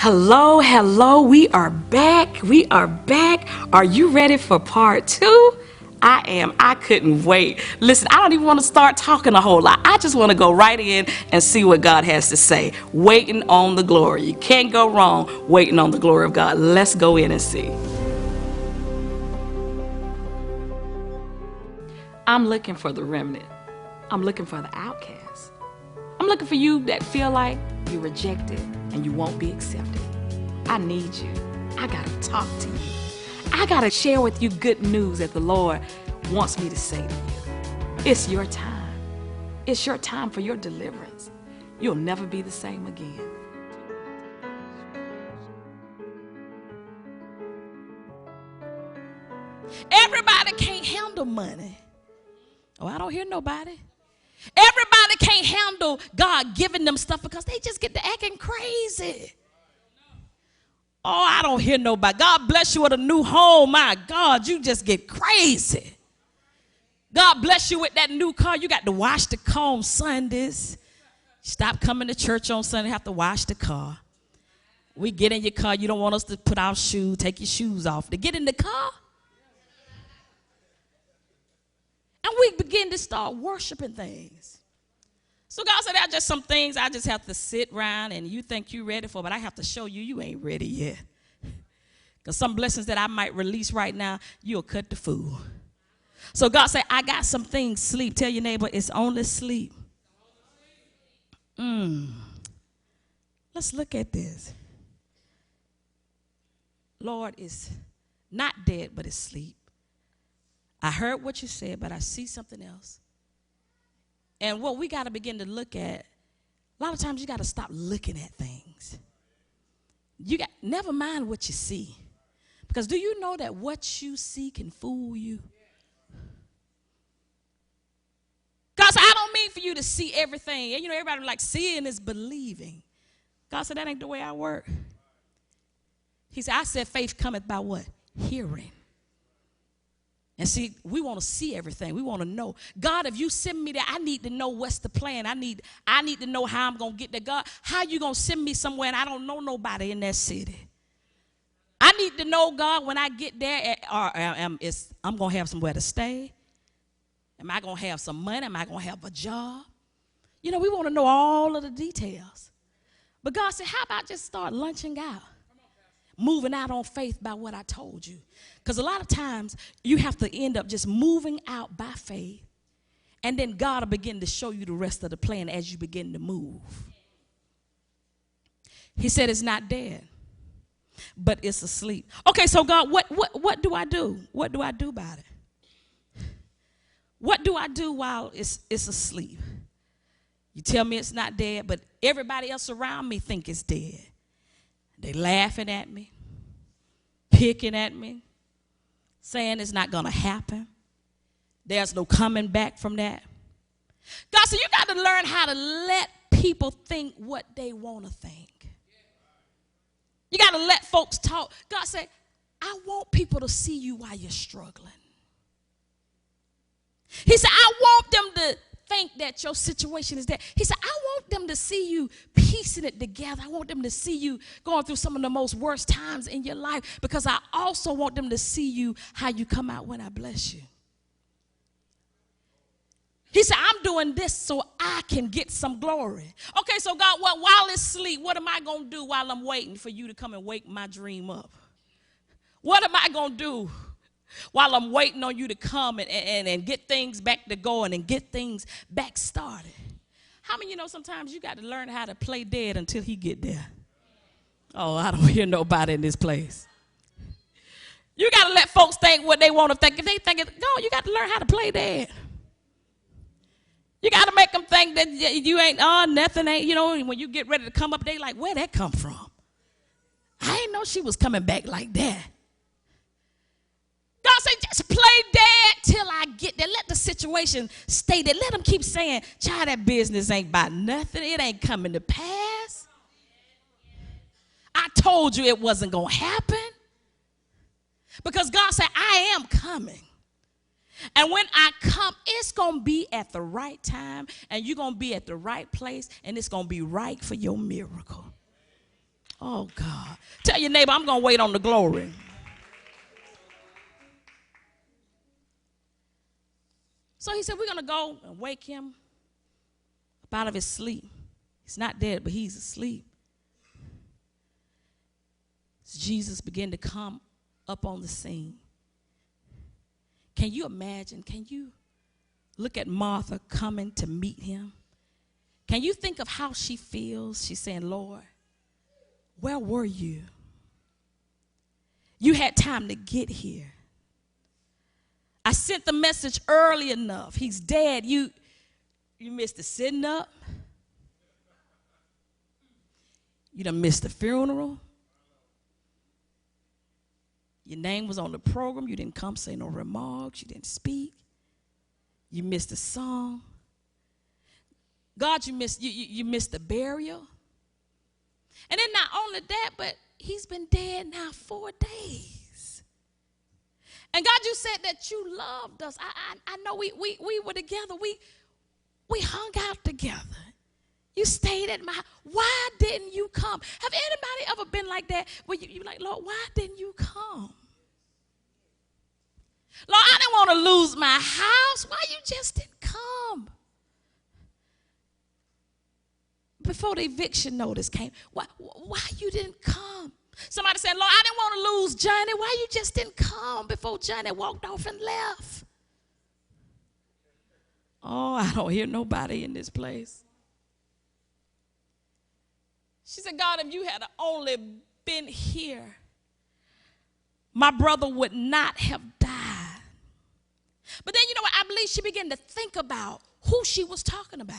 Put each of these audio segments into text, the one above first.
Hello, hello. We are back. We are back. Are you ready for part two? I am. I couldn't wait. Listen, I don't even want to start talking a whole lot. I just want to go right in and see what God has to say. Waiting on the glory. You can't go wrong waiting on the glory of God. Let's go in and see. I'm looking for the remnant. I'm looking for the outcast. I'm looking for you that feel like you're rejected and you won't be accepted. I need you. I gotta talk to you. I gotta share with you good news that the Lord wants me to say to you. It's your time. It's your time for your deliverance. You'll never be the same again. Everybody can't handle money. Oh, I don't hear nobody. Everybody can't handle God giving them stuff because they just get to acting crazy. Oh, I don't hear nobody. God bless you with a new home. My God, you just get crazy. God bless you with that new car. You got to wash the car on Sundays. Stop coming to church on Sunday. Have to wash the car. We get in your car. You don't want us to put our shoes, take your shoes off. To get in the car. And we begin to start worshiping things. So God said, there are just some things I just have to sit around and you think you're ready for, but I have to show you you ain't ready yet. Because some blessings that I might release right now, you'll cut the fool. So God said, I got some things, sleep. Tell your neighbor, it's only sleep. Let's look at this. Lord is not dead, but is asleep. I heard what you said, but I see something else. And what we got to begin to look at, a lot of times you got to stop looking at things. Never mind what you see. Because do you know that what you see can fool you? God said, I don't mean for you to see everything. And you know, everybody like seeing is believing. God said, that ain't the way I work. He said, I said faith cometh by what? Hearing. And see, we want to see everything. We want to know. God, if you send me there, I need to know what's the plan. I need to know how I'm going to get there. God, how you going to send me somewhere and I don't know nobody in that city? I need to know, God, when I get there, I'm going to have somewhere to stay. Am I going to have some money? Am I going to have a job? You know, we want to know all of the details. But God said, how about just start lunching out? Moving out on faith by what I told you. Because a lot of times you have to end up just moving out by faith. And then God will begin to show you the rest of the plan as you begin to move. He said it's not dead, but it's asleep. Okay, so God, what do I do? What do I do about it? What do I do while it's asleep? You tell me it's not dead, but everybody else around me think it's dead. They laughing at me, picking at me, saying it's not going to happen. There's no coming back from that. God said, you got to learn how to let people think what they want to think. You got to let folks talk. God said, I want people to see you while you're struggling. He said, I want them to think that your situation is there. He said, I want them to see you piecing it together. I want them to see you going through some of the most worst times in your life because I also want them to see you how you come out when I bless you. He said, I'm doing this so I can get some glory. Okay, so God, while it's sleep, what am I going to do while I'm waiting for you to come and wake my dream up? What am I going to do while I'm waiting on you to come and get things back to going and get things back started? How many of you know sometimes you got to learn how to play dead until he get there? Oh, I don't hear nobody in this place. You got to let folks think what they want to think. If they think it, no, you got to learn how to play dead. You got to make them think that you ain't, nothing ain't, you know, when you get ready to come up, they like, where that come from? I didn't know she was coming back like that. God said, just play dead till I get there. Let the situation stay there. Let them keep saying, child, that business ain't about nothing. It ain't coming to pass. I told you it wasn't going to happen. Because God said, I am coming. And when I come, it's going to be at the right time. And you're going to be at the right place. And it's going to be right for your miracle. Oh, God. Tell your neighbor, I'm going to wait on the glory. So he said, we're going to go and wake him up out of his sleep. He's not dead, but he's asleep. So Jesus began to come up on the scene. Can you imagine? Can you look at Martha coming to meet him? Can you think of how she feels? She's saying, Lord, where were you? You had time to get here. I sent the message early enough. He's dead. You missed the sitting up. You done missed the funeral. Your name was on the program. You didn't come say no remarks. You didn't speak. You missed the song. God, you missed the burial. And then not only that, but he's been dead now 4 days. And God, you said that you loved us. I know we were together. We hung out together. You stayed at my house. Why didn't you come? Have anybody ever been like that where you're like, Lord, why didn't you come? Lord, I didn't want to lose my house. Why you just didn't come? Before the eviction notice came, why you didn't come? Somebody said, Lord, I didn't want to lose Johnny. Why you just didn't come before Johnny walked off and left? Oh, I don't hear nobody in this place. She said, God, if you had only been here, my brother would not have died. But then, you know what? I believe she began to think about who she was talking about.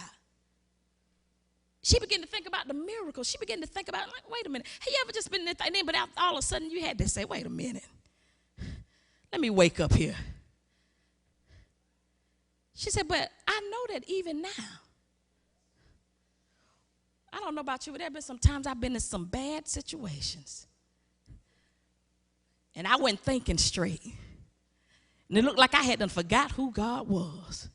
She began to think about the miracle. She began to think about, like, wait a minute. Have you ever just been in that thing, but all of a sudden you had to say, wait a minute. Let me wake up here. She said, but I know that even now. I don't know about you, but there have been some times I've been in some bad situations. And I wasn't thinking straight. And it looked like I had done forgot who God was.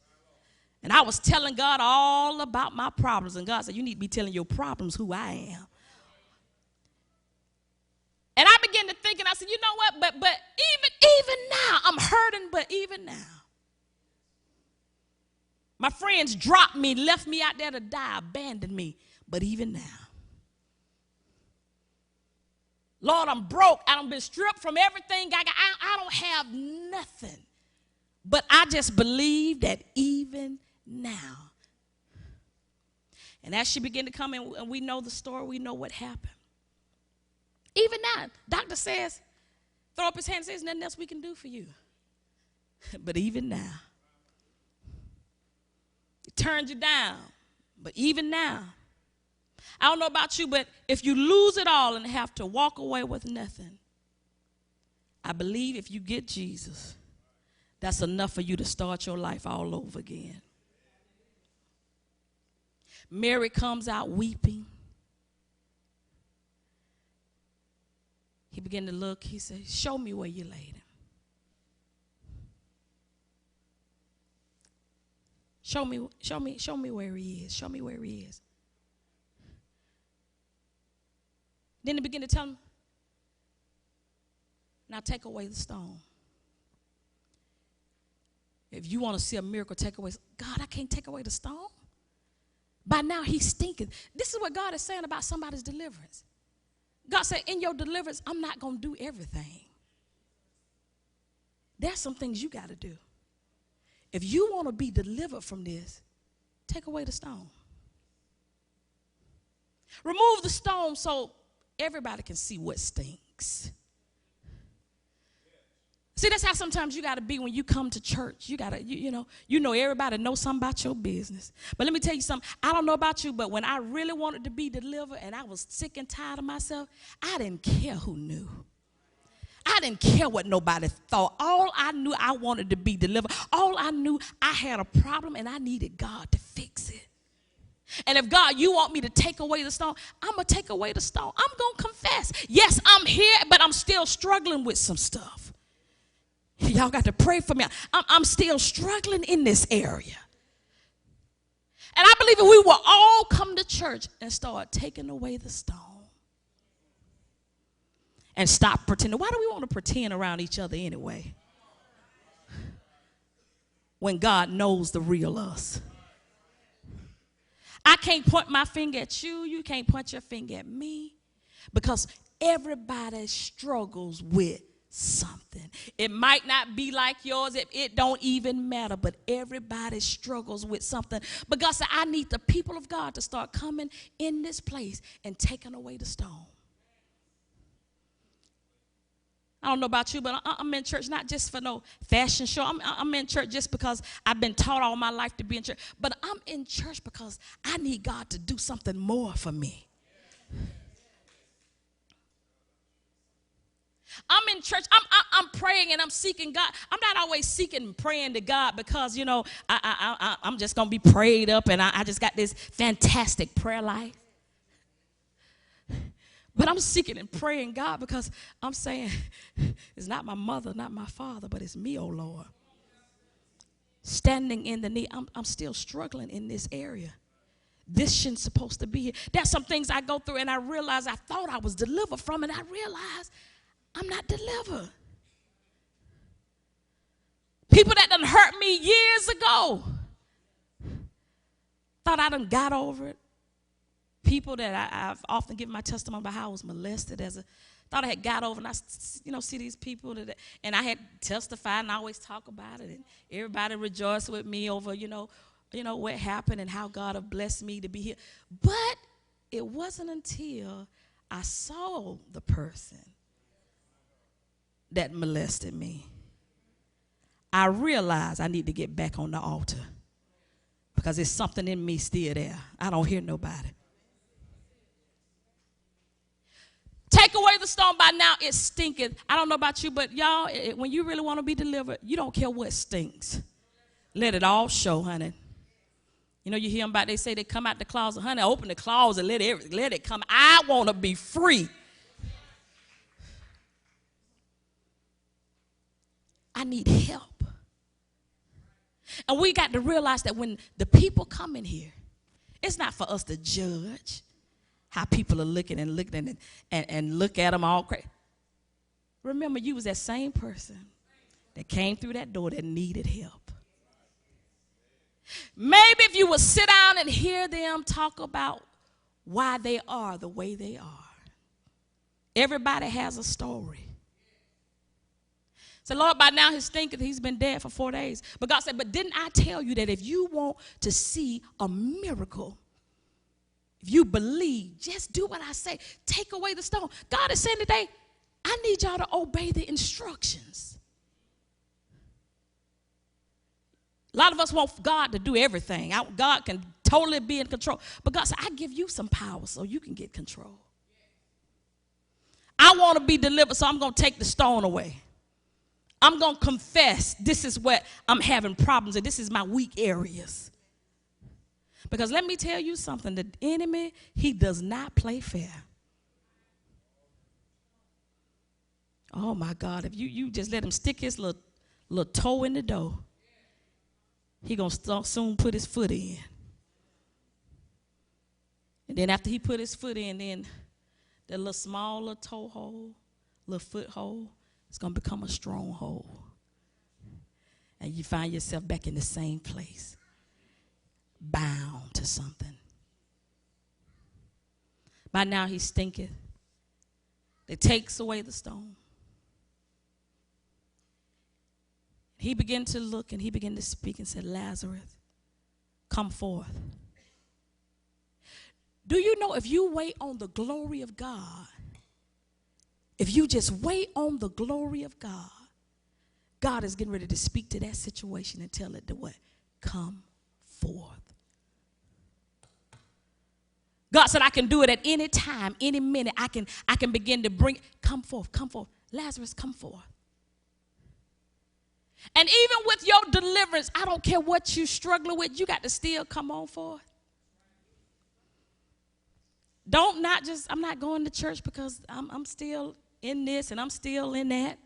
And I was telling God all about my problems. And God said, you need to be telling your problems who I am. And I began to think, and I said, you know what? But even now, I'm hurting, but even now. My friends dropped me, left me out there to die, abandoned me. But even now, Lord, I'm broke. I've been stripped from everything. I don't have nothing. But I just believe that even now. And as she began to come in, and we know the story, we know what happened. Even now, doctor says, throw up his hand and says, nothing else we can do for you. But even now, it turns you down. But even now, I don't know about you, but if you lose it all and have to walk away with nothing, I believe if you get Jesus, that's enough for you to start your life all over again. Mary comes out weeping. He began to look. He said, show me where you laid him. Show me where he is. Show me where he is. Then he began to tell him, now take away the stone. If you want to see a miracle, take away. God, I can't take away the stone. By now he's stinking. This is what God is saying about somebody's deliverance. God said, in your deliverance, I'm not going to do everything. There's some things you got to do. If you want to be delivered from this, take away the stone. Remove the stone so everybody can see what stinks. See, that's how sometimes you got to be when you come to church. You got to, you know everybody knows something about your business. But let me tell you something. I don't know about you, but when I really wanted to be delivered and I was sick and tired of myself, I didn't care who knew. I didn't care what nobody thought. All I knew, I wanted to be delivered. All I knew, I had a problem and I needed God to fix it. And if God, you want me to take away the stone, I'm going to take away the stone. I'm going to confess. Yes, I'm here, but I'm still struggling with some stuff. Y'all got to pray for me. I'm still struggling in this area. And I believe if we will all come to church and start taking away the stone, and stop pretending. Why do we want to pretend around each other anyway? When God knows the real us. I can't point my finger at you. You can't point your finger at me. Because everybody struggles with something. It might not be like yours. It don't even matter. But everybody struggles with something. But God said, I need the people of God to start coming in this place and taking away the stone. I don't know about you, but I'm in church not just for no fashion show. I'm in church just because I've been taught all my life to be in church. But I'm in church because I need God to do something more for me. I'm in church. I'm praying and I'm seeking God. I'm not always seeking and praying to God because, you know, I'm just going to be prayed up and I just got this fantastic prayer life. But I'm seeking and praying God because I'm saying it's not my mother, not my father, but it's me, oh Lord. Standing in the need. I'm still struggling in this area. This shouldn't supposed to be here. There's some things I go through and I realize I thought I was delivered from it. I realize I'm not delivered. People that done hurt me years ago. Thought I done got over it. People that I've often given my testimony about how I was molested thought I had got over, and I, see these people and I had testified and I always talk about it, and everybody rejoiced with me over, what happened and how God have blessed me to be here. But it wasn't until I saw the person that molested me, I realized I need to get back on the altar because there's something in me still there. I don't hear nobody. Take away the stone. By now it stinketh. I don't know about you, but y'all, when you really want to be delivered, you don't care what stinks. Let it all show, honey. You hear them about, they say they come out the closet. Honey, open the closet, let it come. I want to be free. I need help. And we got to realize that when the people come in here, it's not for us to judge how people are looking and look at them all crazy. Remember, you was that same person that came through that door that needed help. Maybe if you would sit down and hear them talk about why they are the way they are. Everybody has a story. So, Lord, by now he's been dead for 4 days. But God said, but didn't I tell you that if you want to see a miracle, if you believe, just do what I say. Take away the stone. God is saying today, I need y'all to obey the instructions. A lot of us want God to do everything. God can totally be in control. But God said, I give you some power so you can get control. I want to be delivered, so I'm going to take the stone away. I'm going to confess this is what I'm having problems and this is my weak areas. Because let me tell you something, the enemy, he does not play fair. Oh my God, if you just let him stick his little toe in the door, he going to soon put his foot in. And then after he put his foot in, then that little small little toe hole, little foothold, it's going to become a stronghold. And you find yourself back in the same place, bound to something. By now he stinketh. It takes away the stone. He began to look and he began to speak and said, Lazarus, come forth. Do you know if you wait on the glory of God, if you just wait on the glory of God, God is getting ready to speak to that situation and tell it to what? Come forth. God said, I can do it at any time, any minute. I can begin to bring, come forth, Lazarus, come forth. And even with your deliverance, I don't care what you're struggling with, you got to still come on forth. I'm not going to church because I'm still in this and I'm still in that.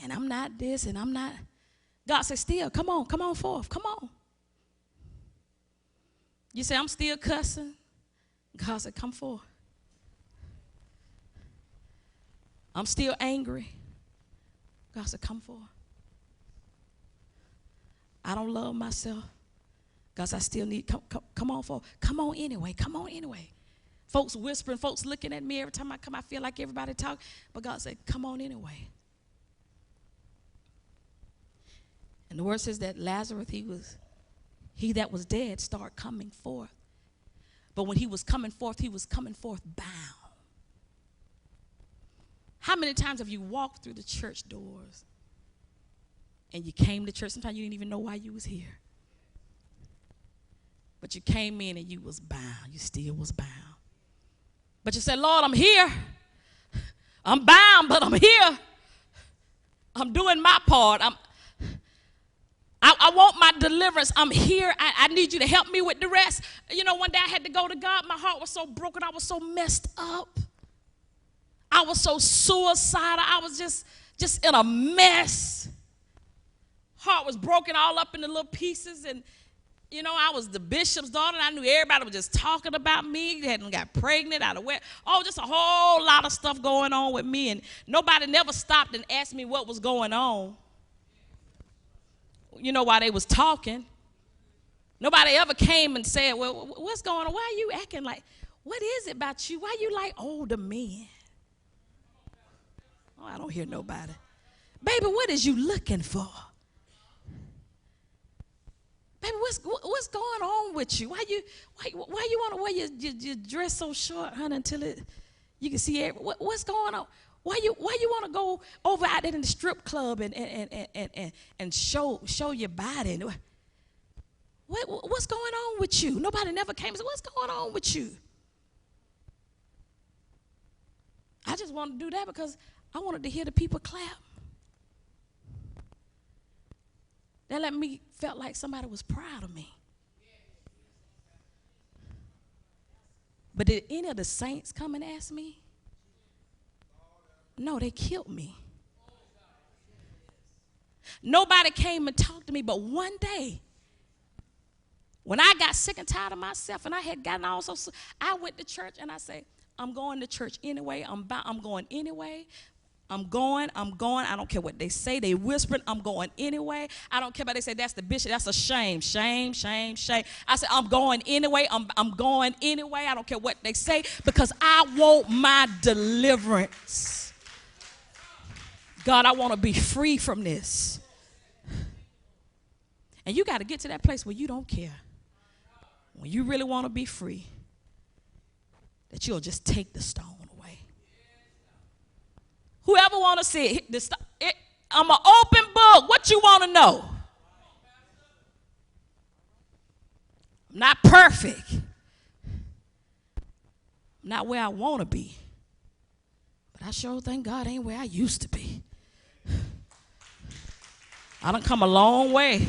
And I'm not this and I'm not. God said, still, come on forth, come on. You say, I'm still cussing. God said, come forth. I'm still angry. God said, come forth. I don't love myself. God said, I still need, come on forth. Come on anyway. Come on anyway. Folks whispering, folks looking at me every time I come. I feel like everybody talk. But God said, come on anyway. And the word says that Lazarus, he that was dead started coming forth. But when he was coming forth bound. How many times have you walked through the church doors and you came to church? Sometimes you didn't even know why you was here. But you came in and you was bound. You still was bound. But you said, Lord, I'm here. I'm bound, but I'm here. I'm doing my part. I want my deliverance. I'm here. I need you to help me with the rest. You know, one day I had to go to God. My heart was so broken. I was so messed up. I was so suicidal. I was just in a mess. Heart was broken all up into little pieces. And, you know, I was the bishop's daughter. And I knew everybody was just talking about me. They hadn't got pregnant out of where. Oh, just a whole lot of stuff going on with me. And nobody never stopped and asked me what was going on. You know, while they was talking. Nobody ever came and said, well, what's going on? Why are you acting like, what is it about you? Why you like older men? Oh, I don't hear nobody. Baby, what is you looking for? Baby, what's going on with you? Why you want to wear your dress so short, honey, until you can see what's going on? Why you want to go over out there in the strip club and show your body? What's going on with you? Nobody never came and said, what's going on with you? I just wanted to do that because I wanted to hear the people clap. That let me felt like somebody was proud of me. But did any of the saints come and ask me? No, they killed me. Nobody came and talked to me, but one day, when I got sick and tired of myself and I had gotten also, I went to church and I said, I'm going to church anyway. I'm going anyway. I'm going. I don't care what they say. They whispering. I'm going anyway. I don't care about they say that's the bishop. That's a shame. Shame, shame, shame. I said, I'm going anyway. I'm going anyway. I don't care what they say because I want my deliverance. God, I want to be free from this. And you got to get to that place where you don't care. When you really want to be free, that you'll just take the stone away. Whoever want to see it, I'm an open book. What you want to know? I'm not perfect. I'm not where I want to be. But I sure thank God ain't where I used to be. I done come a long way.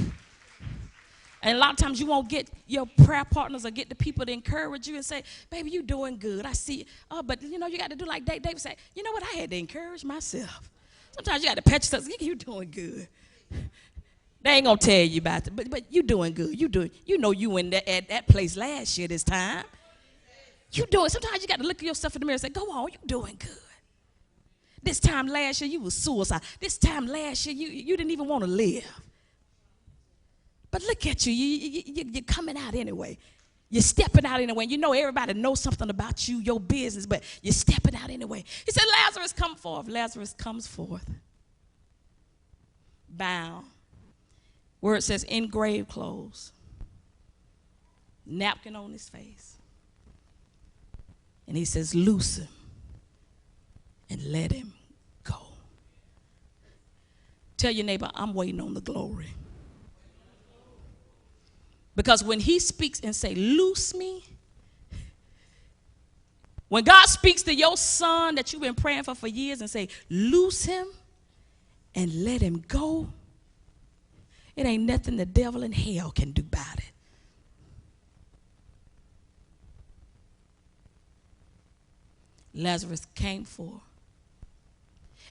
And a lot of times you won't get your prayer partners or get the people to encourage you and say, baby, you doing good. I see. Oh, but, you know, you got to do like David said. You know what? I had to encourage myself. Sometimes you got to pat yourself. You doing good. They ain't going to tell you about it. But you doing good. You know you in at that place last year this time. You doing. Sometimes you got to look at yourself in the mirror and say, go on, you doing good. This time last year you was suicide. This time last year you didn't even want to live. But look at you. You're coming out anyway. You're stepping out anyway. You know everybody knows something about you, your business, but you're stepping out anyway. He said, Lazarus, come forth. Lazarus comes forth. Bound. Word says in grave clothes. Napkin on his face. And he says, loose him and let him go. Tell your neighbor, I'm waiting on the glory. Because when he speaks and say, loose me, when God speaks to your son that you've been praying for years and say, loose him and let him go, it ain't nothing the devil in hell can do about it. Lazarus came forth.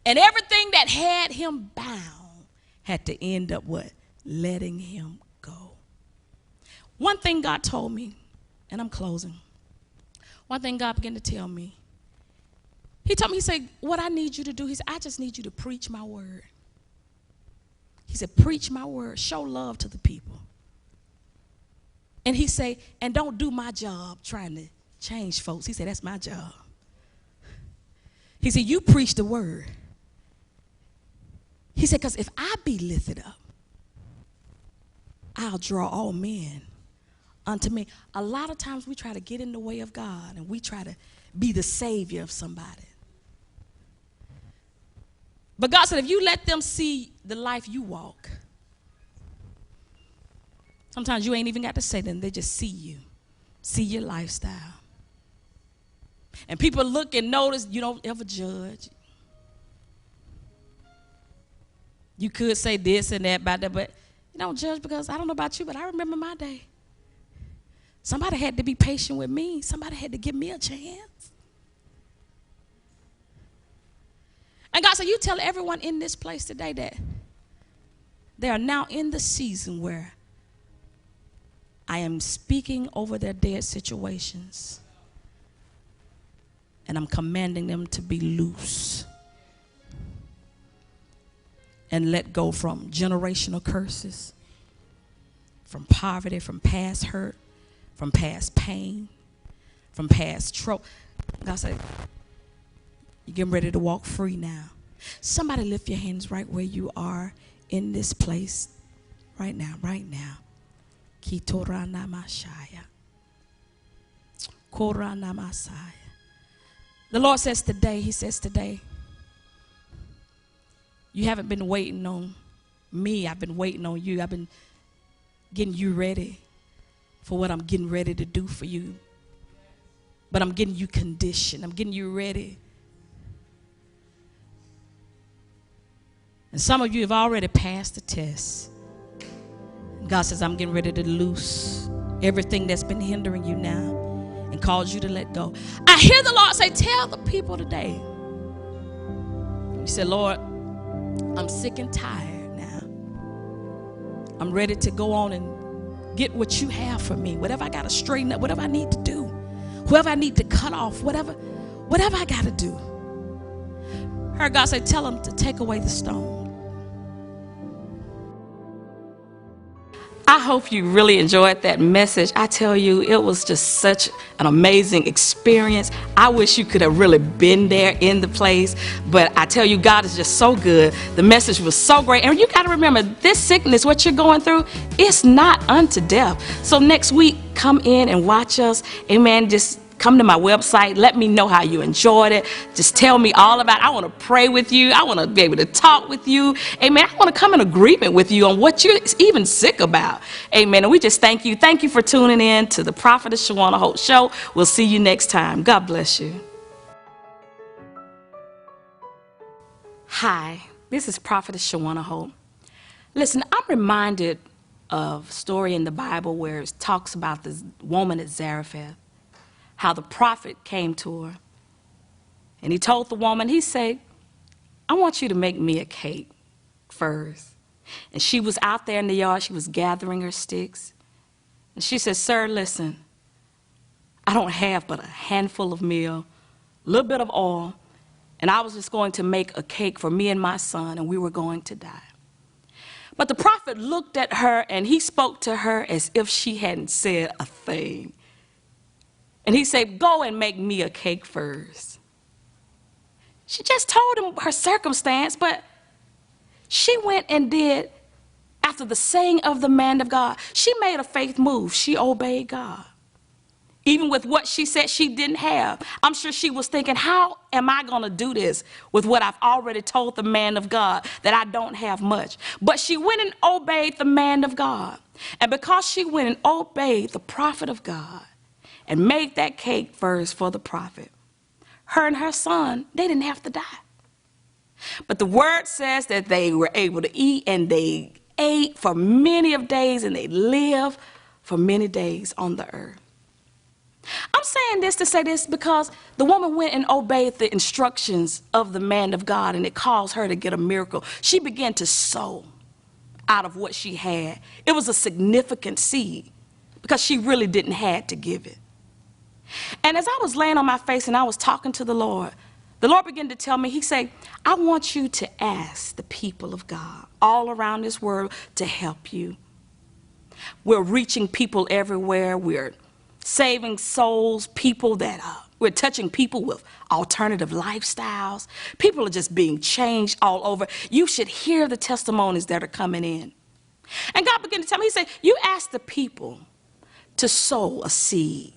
And everything that had him bound had to end up what? Letting him go. One thing God told me, and I'm closing. One thing God began to tell me. He told me, he said, what I need you to do, he said, I just need you to preach my word. He said, preach my word, show love to the people. And he said, and don't do my job trying to change folks. He said, that's my job. He said, you preach the word. He said, because if I be lifted up, I'll draw all men unto me. A lot of times we try to get in the way of God and we try to be the savior of somebody. But God said, if you let them see the life you walk, sometimes you ain't even got to say them. They just see you, see your lifestyle. And people look and notice. You don't ever judge. You could say this and that about that, but you don't judge, because I don't know about you, but I remember my day. Somebody had to be patient with me. Somebody had to give me a chance. And God said, you tell everyone in this place today that they are now in the season where I am speaking over their dead situations. And I'm commanding them to be loose and let go from generational curses, from poverty, from past hurt, from past pain, from past trouble. God said, you're getting ready to walk free now. Somebody lift your hands right where you are in this place. Right now, right now. Kitorana Mashaya. Korana Masaya. The Lord says today, he says today, you haven't been waiting on me. I've been waiting on you. I've been getting you ready for what I'm getting ready to do for you. But I'm getting you conditioned. I'm getting you ready. And some of you have already passed the test. God says, I'm getting ready to loose everything that's been hindering you now and cause you to let go. I hear the Lord say, tell the people today. He said, Lord, I'm sick and tired now. I'm ready to go on and get what you have for me. Whatever I got to straighten up, whatever I need to do, whoever I need to cut off, whatever I got to do. Heard God say, tell them to take away the stone. I hope you really enjoyed that message. I tell you, it was just such an amazing experience. I wish you could have really been there in the place, but I tell you, God is just so good. The message was so great. And you got to remember, this sickness, what you're going through, it's not unto death. So next week, come in and watch us. Amen. Just come to my website. Let me know how you enjoyed it. Just tell me all about it. I want to pray with you. I want to be able to talk with you. Amen. I want to come in agreement with you on what you're even sick about. Amen. And we just thank you. Thank you for tuning in to the Prophetess Shawanna Holt Show. We'll see you next time. God bless you. Hi, this is Prophetess Shawanna Holt. Listen, I'm reminded of a story in the Bible where it talks about this woman at Zarephath. How the prophet came to her. And he told the woman, he said, I want you to make me a cake first. And she was out there in the yard. She was gathering her sticks. And she said, sir, listen, I don't have but a handful of meal, a little bit of oil, and I was just going to make a cake for me and my son, and we were going to die. But the prophet looked at her, and he spoke to her as if she hadn't said a thing. And he said, go and make me a cake first. She just told him her circumstance, but she went and did after the saying of the man of God. She made a faith move. She obeyed God. Even with what she said she didn't have. I'm sure she was thinking, how am I going to do this with what I've already told the man of God that I don't have much? But she went and obeyed the man of God. And because she went and obeyed the prophet of God, and made that cake first for the prophet, her and her son, they didn't have to die. But the word says that they were able to eat, and they ate for many of days, and they lived for many days on the earth. I'm saying this to say this because the woman went and obeyed the instructions of the man of God, and it caused her to get a miracle. She began to sow out of what she had. It was a significant seed because she really didn't have to give it. And as I was laying on my face and I was talking to the Lord, the Lord began to tell me, he said, I want you to ask the people of God all around this world to help you. We're reaching people everywhere. We're saving souls, people that we're touching people with alternative lifestyles. People are just being changed all over. You should hear the testimonies that are coming in. And God began to tell me, he said, you ask the people to sow a seed,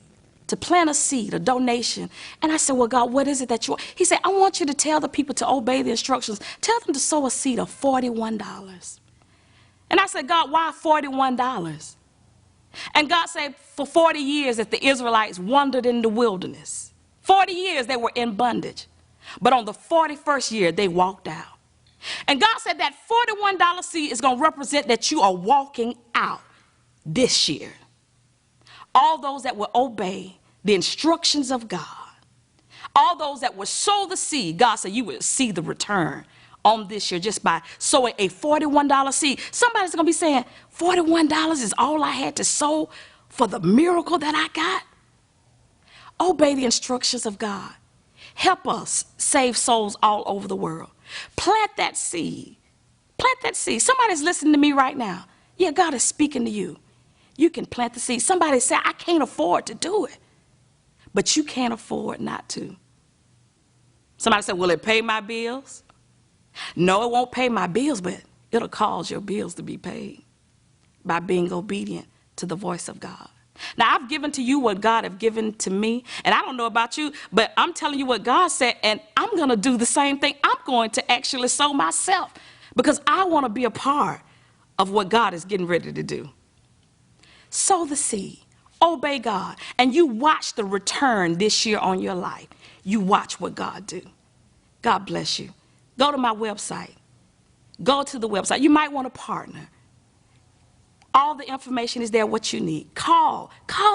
to plant a seed, a donation. And I said, well, God, what is it that you want? He said, I want you to tell the people to obey the instructions. Tell them to sow a seed of $41. And I said, God, why $41? And God said, for 40 years that the Israelites wandered in the wilderness. 40 years they were in bondage. But on the 41st year, they walked out. And God said that $41 seed is going to represent that you are walking out this year. All those that will obey the instructions of God, all those that will sow the seed, God said you will see the return on this year just by sowing a $41 seed. Somebody's going to be saying, $41 is all I had to sow for the miracle that I got? Obey the instructions of God. Help us save souls all over the world. Plant that seed. Plant that seed. Somebody's listening to me right now. Yeah, God is speaking to you. You can plant the seed. Somebody said, I can't afford to do it. But you can't afford not to. Somebody said, will it pay my bills? No, it won't pay my bills, but it'll cause your bills to be paid by being obedient to the voice of God. Now, I've given to you what God have given to me, and I don't know about you, but I'm telling you what God said, and I'm going to do the same thing. I'm going to actually sow myself because I want to be a part of what God is getting ready to do. Sow the seed, obey God, and you watch the return this year on your life. You watch what God do. God bless you. Go to my website. Go to the website. You might want to partner. All the information is there, what you need. Call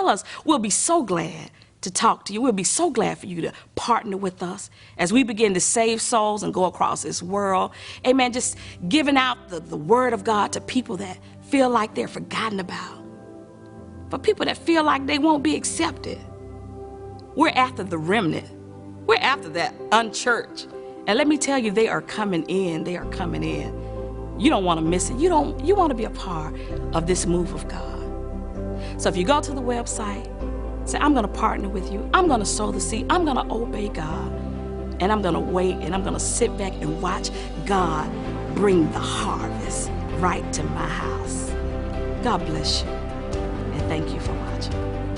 us. We'll be so glad to talk to you. We'll be so glad for you to partner with us as we begin to save souls and go across this world. Amen. Just giving out the word of God to people that feel like they're forgotten about. For people that feel like they won't be accepted. We're after the remnant. We're after that unchurched. And let me tell you, they are coming in. They are coming in. You don't want to miss it. You want to be a part of this move of God. So if you go to the website, say, I'm going to partner with you. I'm going to sow the seed. I'm going to obey God. And I'm going to wait and I'm going to sit back and watch God bring the harvest right to my house. God bless you. And thank you for watching.